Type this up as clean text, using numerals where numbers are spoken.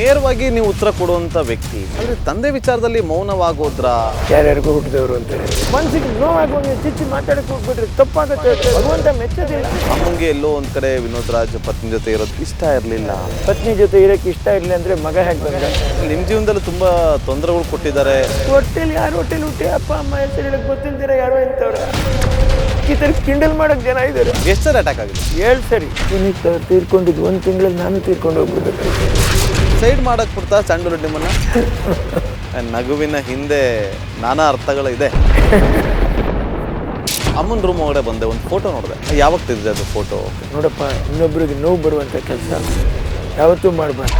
ನೇರವಾಗಿ ನೀವು ಉತ್ತರ ಕೊಡುವಂತ ವ್ಯಕ್ತಿ, ಅಂದ್ರೆ ತಂದೆ ವಿಚಾರದಲ್ಲಿ ಮೌನವಾಗೋದ್ರ? ಯಾರ್ಯಾರಿಗೂ ಹುಟ್ಟಿದವರು ಅಂತಾರೆ. ಮನ್ಸಿಗೆ ನೋವಾಗುವಂಗೆ ಚಿಚ್ಚಿ ಮಾತಾಡಕ್ಕೆ ಹೋಗ್ಬಿಟ್ರೆ ತಪ್ಪಾಗತ್ತೆ. ಭಗವಂತ ಮೆಚ್ಚೋದಿಲ್ಲ. ಅಮ್ಮಂಗೆ ಎಲ್ಲೋ ಒಂದ್ ಕಡೆ ವಿನೋದ್ ರಾಜ್ ಪತ್ನಿ ಜೊತೆ ಇರೋದು ಇಷ್ಟ ಇರಲಿಲ್ಲ. ಪತ್ನಿ ಜೊತೆ ಇರಕ್ಕೆ ಇಷ್ಟ ಇರಲಿಲ್ಲ ಅಂದ್ರೆ ಮಗ ಹೇಗೆ ಬಂದ? ನಿಮ್ ಜೀವನದಲ್ಲಿ ತುಂಬಾ ತೊಂದರೆಗಳು ಕೊಟ್ಟಿದ್ದಾರೆ. ಹೊಟ್ಟೆಲಿ ಯಾರು ಹೊಟ್ಟೆಲಿ ಹುಟ್ಟಿ ಅಪ್ಪ ಅಮ್ಮ ಹೆಸರು ಹೇಳಕ್ ಗೊತ್ತಿಲ್ದಿರ ಯಾರೋ ಇಂಥವ್ರ ಈ ಥರ ಕಿಂಡಲ್ ಮಾಡಕ್ ಜನ ಇದ್ದಾರೆ. ಎಷ್ಟು ಸರಿ ಅಟ್ಯಾಕ್ ಆಗಿದೆ? 7 ಸರಿ. ತೀರ್ಕೊಂಡಿದ್ದು 1 ತಿಂಗಳಲ್ಲಿ ನಾನು ತೀರ್ಕೊಂಡು ಹೋಗ್ಬಿಡ್ಬೇಕು. ಸೈಡ್ ಮಾಡಕ್ ಬಿಡ್ತಾ ಚಂಡು ನಿಮ್ಮನ್ನ? ನಗುವಿನ ಹಿಂದೆ ನಾನಾ ಅರ್ಥಗಳಿದೆ. ಅಮ್ಮನ ರೂಮ್ ಒಳಗಡೆ ಬಂದೆ, ಒಂದು ಫೋಟೋ ನೋಡಿದೆ. ಯಾವಾಗ ತೆಗೆದಿದೆ ಅದು ಫೋಟೋ? ನೋಡಪ್ಪ, ಇನ್ನೊಬ್ರಿಗೆ ನೋವು ಬರುವಂಥ ಕೆಲಸ ಯಾವತ್ತೂ ಮಾಡಬಾರ್ದು.